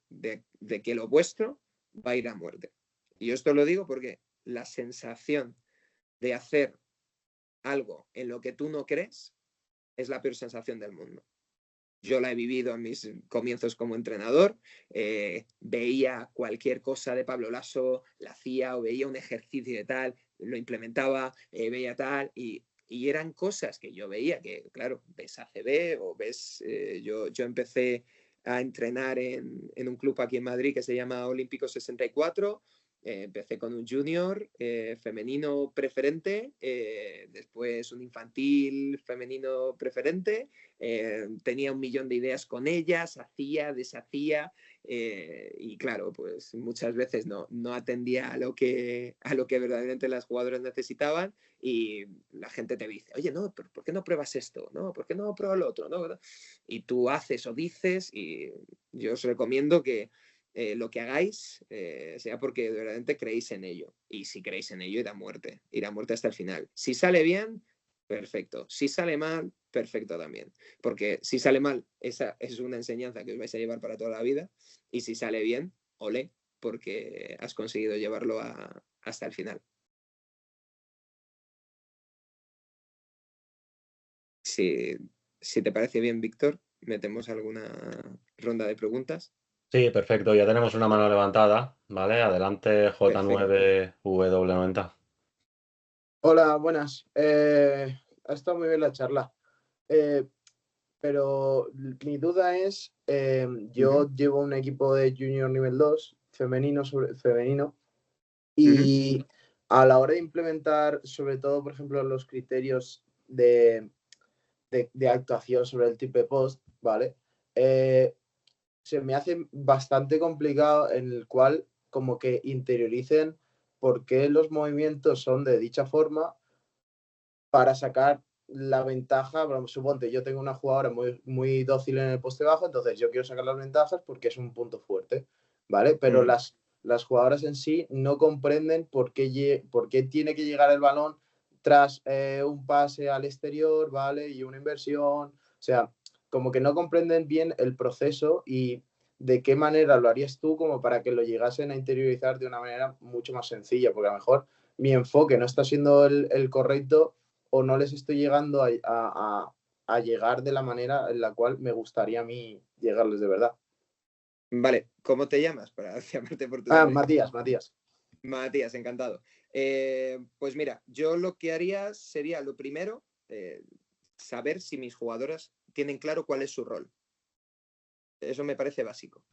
que lo vuestro va a ir a muerte. Y yo esto lo digo porque la sensación de hacer algo en lo que tú no crees es la peor sensación del mundo. Yo la he vivido en mis comienzos como entrenador, veía cualquier cosa de Pablo Lasso, la hacía, o veía un ejercicio de tal, lo implementaba, veía tal, y eran cosas que yo veía que, claro, ves ACB o ves, yo empecé a entrenar en un club aquí en Madrid que se llama Olímpico 64. Empecé con un junior femenino preferente, después un infantil femenino preferente, tenía un millón de ideas con ellas, hacía, deshacía, y claro, pues muchas veces no atendía a lo que verdaderamente las jugadoras necesitaban y la gente te dice, oye, no, ¿por qué no pruebas esto? ¿No? ¿Por qué no pruebas lo otro? ¿No? Y tú haces o dices y yo os recomiendo que lo que hagáis sea porque verdaderamente creéis en ello. Y si creéis en ello, ir a muerte hasta el final. Si sale bien, perfecto. Si sale mal, perfecto también. Porque si sale mal, esa es una enseñanza que os vais a llevar para toda la vida. Y si sale bien, olé, porque has conseguido llevarlo hasta el final. Si, si te parece bien, Víctor, metemos alguna ronda de preguntas. Sí, perfecto, ya tenemos una mano levantada, ¿vale? Adelante, Perfecto. J9W90. Hola, buenas. Ha estado muy bien la charla. Eh, pero mi duda es, yo llevo un equipo de Junior nivel 2, femenino, y a la hora de implementar, sobre todo, por ejemplo, los criterios de actuación sobre el tipo de post, ¿vale? Se me hace bastante complicado en el cual como que interioricen por qué los movimientos son de dicha forma para sacar la ventaja. Suponte, yo tengo una jugadora muy dócil en el poste bajo, entonces yo quiero sacar las ventajas porque es un punto fuerte, ¿vale? Pero las jugadoras en sí no comprenden por qué tiene que llegar el balón tras un pase al exterior, ¿vale? Y una inversión. O sea, como que no comprenden bien el proceso y de qué manera lo harías tú como para que lo llegasen a interiorizar de una manera mucho más sencilla, porque a lo mejor mi enfoque no está siendo el correcto o no les estoy llegando a llegar de la manera en la cual me gustaría a mí llegarles de verdad. Vale, ¿cómo te llamas? Para llamarte por tu nombre. Matías. Matías, encantado. Pues mira, yo lo que haría sería lo primero, saber si mis jugadoras tienen claro cuál es su rol. Eso me parece básico.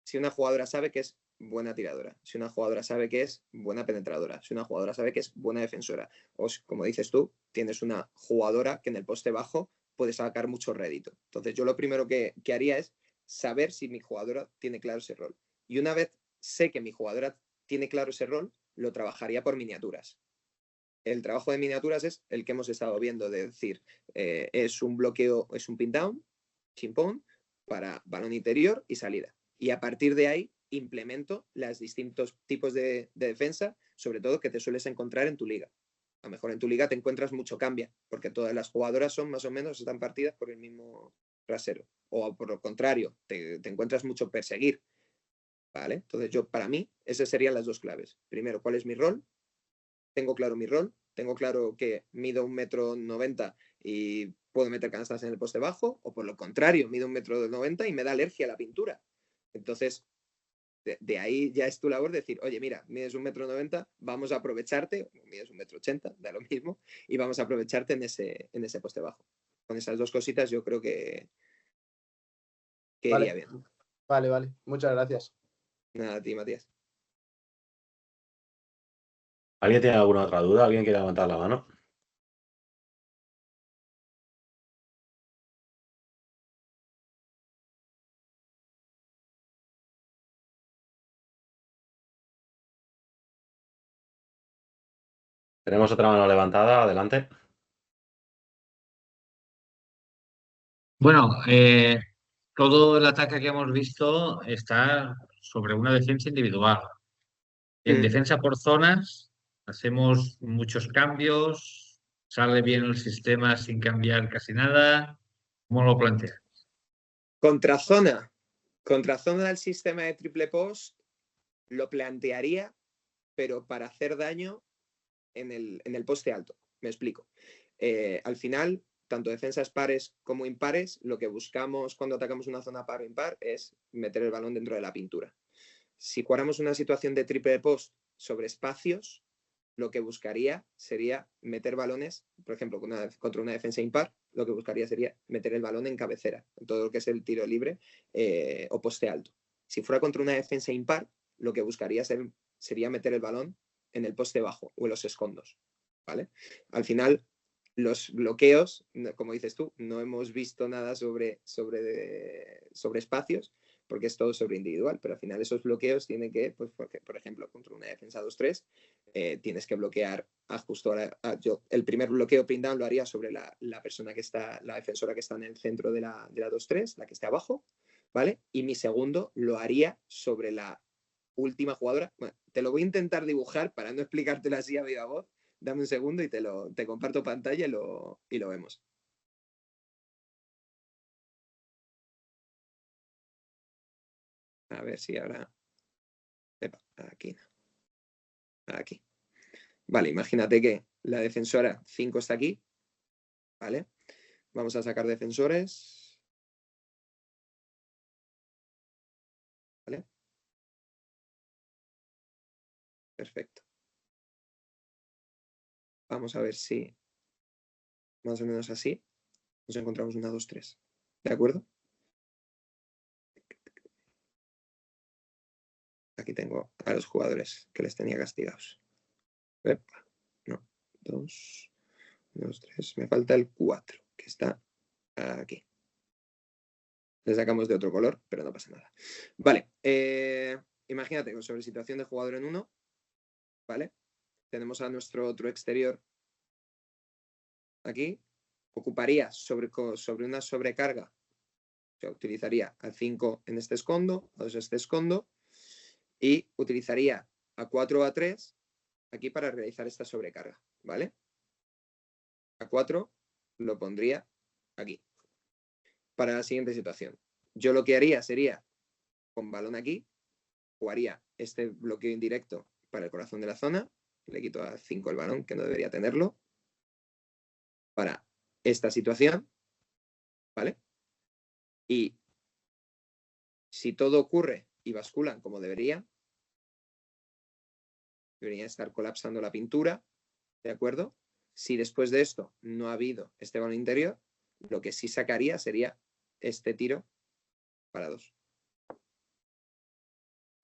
Si una jugadora sabe que es buena tiradora, si una jugadora sabe que es buena penetradora, si una jugadora sabe que es buena defensora, o como dices tú, tienes una jugadora que en el poste bajo puede sacar mucho rédito. Entonces yo lo primero que haría es saber si mi jugadora tiene claro ese rol. Y una vez sé que mi jugadora tiene claro ese rol, lo trabajaría por miniaturas. El trabajo de miniaturas es el que hemos estado viendo, de decir, es un bloqueo, es un pin down, chimpón, para balón interior y salida. Y a partir de ahí implemento los distintos tipos de defensa, sobre todo que te sueles encontrar en tu liga. A lo mejor en tu liga te encuentras mucho cambia, porque todas las jugadoras son más o menos, están partidas por el mismo rasero. O por lo contrario, te encuentras mucho perseguir. ¿Vale? Entonces yo, para mí, esas serían las dos claves. Primero, ¿cuál es mi rol? Tengo claro mi rol, tengo claro que mido 1,90 m y puedo meter canastas en el poste bajo, o por lo contrario, mido 1,90 m y me da alergia a la pintura. Entonces, de ahí ya es tu labor decir, oye, mira, mides 1,90 m, vamos a aprovecharte, mides 1,80 m, da lo mismo, y vamos a aprovecharte en ese poste bajo. Con esas dos cositas yo creo que iría bien. Vale. Muchas gracias. Nada, a ti, Matías. ¿Alguien tiene alguna otra duda? ¿Alguien quiere levantar la mano? Tenemos otra mano levantada, adelante. Bueno, todo el ataque que hemos visto está sobre una defensa individual. En defensa por zonas hacemos muchos cambios, sale bien el sistema sin cambiar casi nada. ¿Cómo lo planteas? Contra zona del sistema de triple post lo plantearía, pero para hacer daño en el poste alto. Me explico. Al final, tanto defensas pares como impares, lo que buscamos cuando atacamos una zona par o impar es meter el balón dentro de la pintura. Si jugáramos una situación de triple post sobre espacios, lo que buscaría sería meter balones, por ejemplo, contra una defensa impar, lo que buscaría sería meter el balón en cabecera, en todo lo que es el tiro libre o poste alto. Si fuera contra una defensa impar, lo que buscaría sería meter el balón en el poste bajo o en los escondos, ¿vale? Al final, los bloqueos, como dices tú, no hemos visto nada sobre espacios, porque es todo sobre individual, pero al final esos bloqueos tienen que, pues, por ejemplo, contra una defensa 2-3, tienes que bloquear justo yo el primer bloqueo pin down lo haría sobre la persona que está, la defensora que está en el centro de la 2-3, la que esté abajo, ¿vale? Y mi segundo lo haría sobre la última jugadora. Bueno, te lo voy a intentar dibujar para no explicártelo así a viva voz. Dame un segundo y te comparto pantalla y lo vemos. A ver si ahora... Epa, aquí no. Aquí. Vale, imagínate que la defensora 5 está aquí. ¿Vale? Vamos a sacar defensores. ¿Vale? Perfecto. Vamos a ver si más o menos así nos encontramos una 2-3. ¿De acuerdo? Aquí tengo a los jugadores que les tenía castigados. Epa, no, 2, 3. Me falta el 4, que está aquí. Le sacamos de otro color, pero no pasa nada. Vale, imagínate que sobre situación de jugador en 1, ¿vale? Tenemos a nuestro otro exterior aquí. Ocuparía sobre una sobrecarga. O sea, utilizaría a 5 en este escondo, a 2 en este escondo, y utilizaría a 4 o a 3 aquí para realizar esta sobrecarga, ¿vale? A 4 lo pondría aquí. Para la siguiente situación, yo lo que haría sería, con balón aquí, jugaría este bloqueo indirecto para el corazón de la zona, le quito a 5 el balón, que no debería tenerlo, para esta situación, ¿vale? Y si todo ocurre y basculan como debería estar colapsando la pintura, ¿de acuerdo? Si después de esto no ha habido este balón interior, lo que sí sacaría sería este tiro para 2.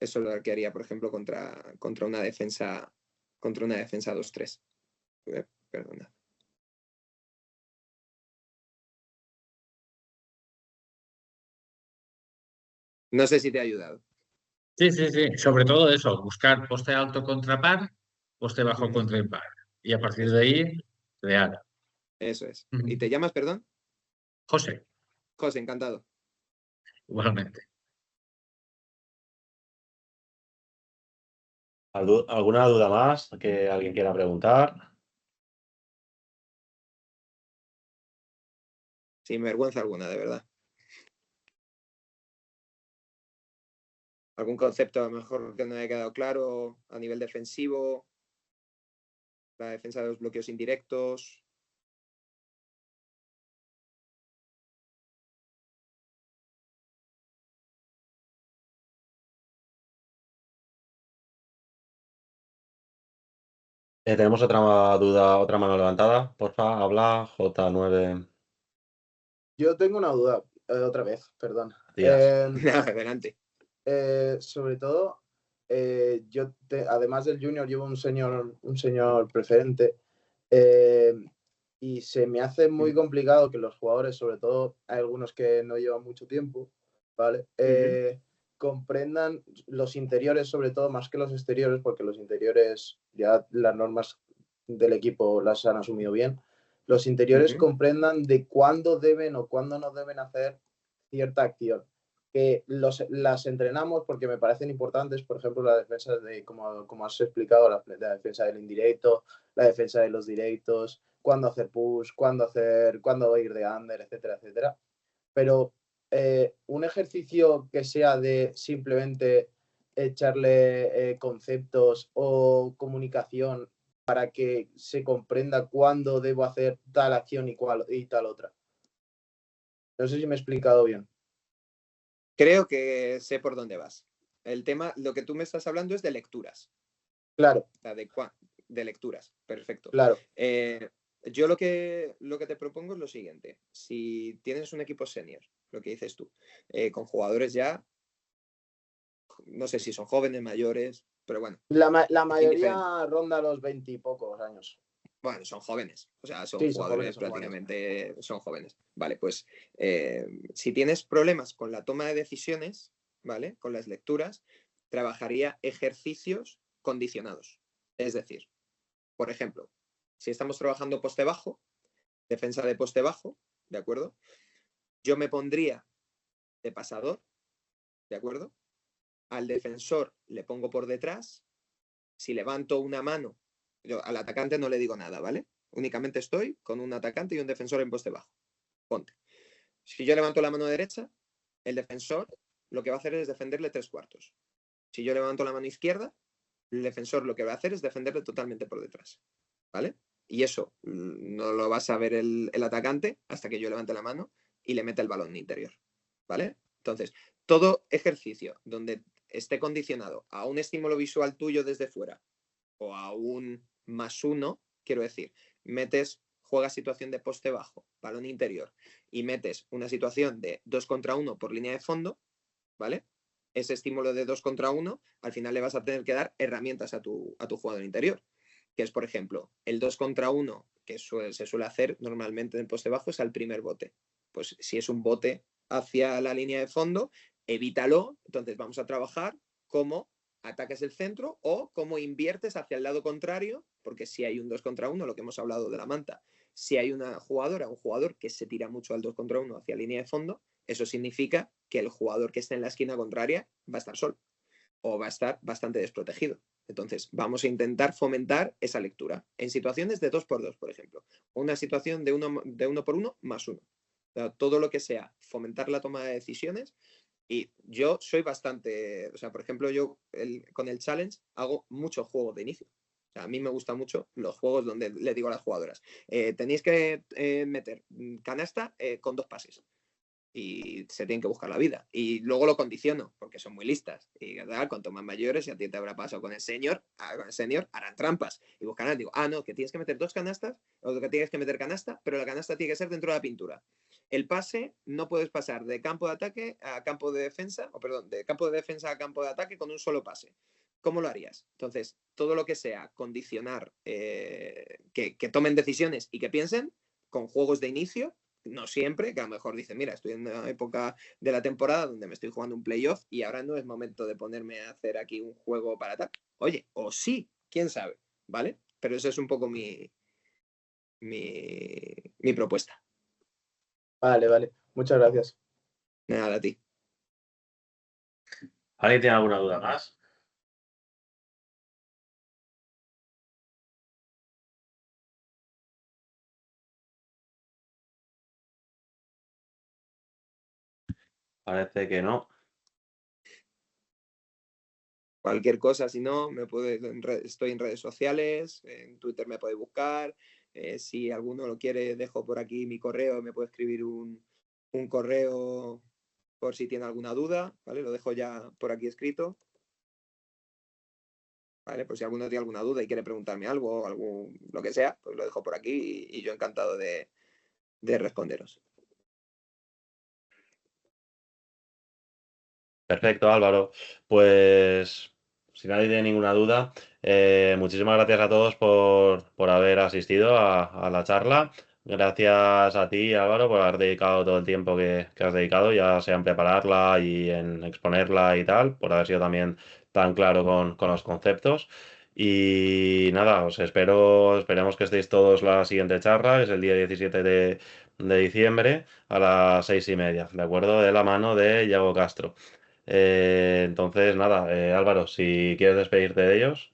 Eso es lo que haría, por ejemplo, contra una defensa 2-3. Perdona. No sé si te ha ayudado. Sí, sí, sí. Sobre todo eso, buscar poste alto contra par, poste bajo contra impar. Y a partir de ahí, crear. Eso es. ¿Y te llamas, perdón? José, José, encantado. igualmente. ¿Alguna duda más que alguien quiera preguntar? Sin vergüenza alguna, de verdad. ¿Algún concepto a lo mejor que no haya quedado claro a nivel defensivo? La defensa de los bloqueos indirectos. Tenemos otra duda, otra mano levantada. Porfa, habla J9. Yo tengo una duda, otra vez, perdón. Adelante. Sobre todo, además del junior, llevo un señor preferente y se me hace muy complicado que los jugadores, sobre todo hay algunos que no llevan mucho tiempo, ¿vale? Comprendan los interiores, sobre todo, más que los exteriores, porque los interiores ya las normas del equipo las han asumido bien, los interiores comprendan de cuándo deben o cuándo no deben hacer cierta acción. Que las entrenamos porque me parecen importantes, por ejemplo, la defensa de, como has explicado, la defensa del indirecto, la defensa de los directos, cuándo hacer push, cuándo ir de under, etcétera, etcétera. Pero un ejercicio que sea de simplemente echarle conceptos o comunicación para que se comprenda cuándo debo hacer tal acción y tal otra. No sé si me he explicado bien. Creo que sé por dónde vas. El tema, lo que tú me estás hablando es de lecturas. Claro. De lecturas, perfecto. Claro. Yo lo que te propongo es lo siguiente. Si tienes un equipo senior, lo que dices tú, con jugadores ya, no sé si son jóvenes, mayores, pero bueno. La mayoría ronda los 20 y pocos años. Bueno, son jóvenes, o sea, son jugadores prácticamente, son jóvenes. Vale, pues si tienes problemas con la toma de decisiones, ¿vale? Con las lecturas, trabajaría ejercicios condicionados. Es decir, por ejemplo, si estamos trabajando poste bajo, defensa de poste bajo, ¿de acuerdo? Yo me pondría de pasador, ¿de acuerdo? Al defensor le pongo por detrás. Si levanto una mano, yo al atacante no le digo nada, ¿vale? Únicamente estoy con un atacante y un defensor en poste bajo. Ponte. Si yo levanto la mano derecha, el defensor lo que va a hacer es defenderle 3/4. Si yo levanto la mano izquierda, el defensor lo que va a hacer es defenderle totalmente por detrás, ¿vale? Y eso no lo va a saber el atacante hasta que yo levante la mano y le meta el balón interior, ¿vale? Entonces, todo ejercicio donde esté condicionado a un estímulo visual tuyo desde fuera o a un +1, quiero decir, juegas situación de poste bajo, balón interior, y metes una situación de 2 contra 1 por línea de fondo, ¿vale? Ese estímulo de 2 contra 1, al final le vas a tener que dar herramientas a tu jugador interior, que es, por ejemplo, el 2 contra 1 que se suele hacer normalmente en el poste bajo es al primer bote. Pues si es un bote hacia la línea de fondo, evítalo. Entonces vamos a trabajar cómo atacas el centro o cómo inviertes hacia el lado contrario, porque si hay un 2 contra 1, lo que hemos hablado de la manta, si hay una jugadora, un jugador que se tira mucho al 2 contra 1 hacia línea de fondo, eso significa que el jugador que esté en la esquina contraria va a estar solo o va a estar bastante desprotegido. Entonces, vamos a intentar fomentar esa lectura en situaciones de 2x2, por ejemplo, o una situación de 1x1 +1. O sea, todo lo que sea fomentar la toma de decisiones. Y yo soy bastante, o sea, por ejemplo, yo con el challenge hago mucho juego de inicio. O sea, a mí me gustan mucho los juegos donde le digo a las jugadoras, tenéis que meter canasta con 2 pases. Y se tienen que buscar la vida. Y luego lo condiciono, porque son muy listas. Y ¿verdad? Cuanto más mayores, si a ti te habrá pasado con el senior harán trampas. Y buscarán, digo, no, que tienes que meter 2 canastas, o que tienes que meter canasta, pero la canasta tiene que ser dentro de la pintura. El pase no puedes pasar de campo de ataque a campo de defensa, de campo de defensa a campo de ataque con un solo pase. ¿Cómo lo harías? Entonces, todo lo que sea condicionar, que tomen decisiones y que piensen con juegos de inicio, no siempre, que a lo mejor dicen, mira, estoy en una época de la temporada donde me estoy jugando un playoff y ahora no es momento de ponerme a hacer aquí un juego para tal. Oye, o sí, quién sabe, ¿vale? Pero esa es un poco mi propuesta. Vale. Muchas gracias. Nada, a ti. ¿Alguien tiene alguna duda más? Parece que no. Cualquier cosa, si no, estoy en redes sociales, en Twitter me podéis buscar. Si alguno lo quiere, dejo por aquí mi correo, me puede escribir un correo por si tiene alguna duda, ¿vale? Lo dejo ya por aquí escrito. ¿Vale? Por si alguno tiene alguna duda y quiere preguntarme algo o lo que sea, pues lo dejo por aquí y yo encantado de responderos. Perfecto, Álvaro. Pues si nadie tiene ninguna duda, muchísimas gracias a todos por haber asistido a la charla. Gracias a ti, Álvaro, por haber dedicado todo el tiempo que has dedicado, ya sea en prepararla y en exponerla y tal, por haber sido también tan claro con los conceptos. Y nada, esperemos que estéis todos la siguiente charla, que es el día 17 de diciembre a las 6:30, ¿de acuerdo? De la mano de Yago Castro. Entonces, nada, Álvaro, si quieres despedirte de ellos.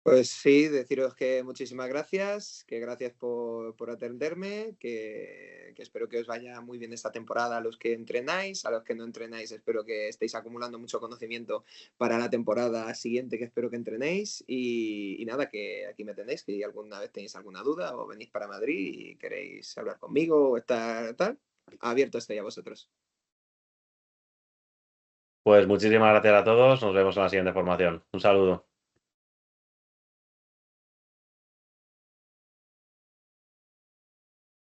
Pues sí, deciros que muchísimas gracias, que gracias por atenderme, que espero que os vaya muy bien esta temporada a los que entrenáis, a los que no entrenáis espero que estéis acumulando mucho conocimiento para la temporada siguiente que espero que entrenéis y nada, que aquí me tenéis, que si alguna vez tenéis alguna duda o venís para Madrid y queréis hablar conmigo o estar tal, abierto estoy a vosotros. Pues muchísimas gracias a todos, nos vemos en la siguiente formación. Un saludo.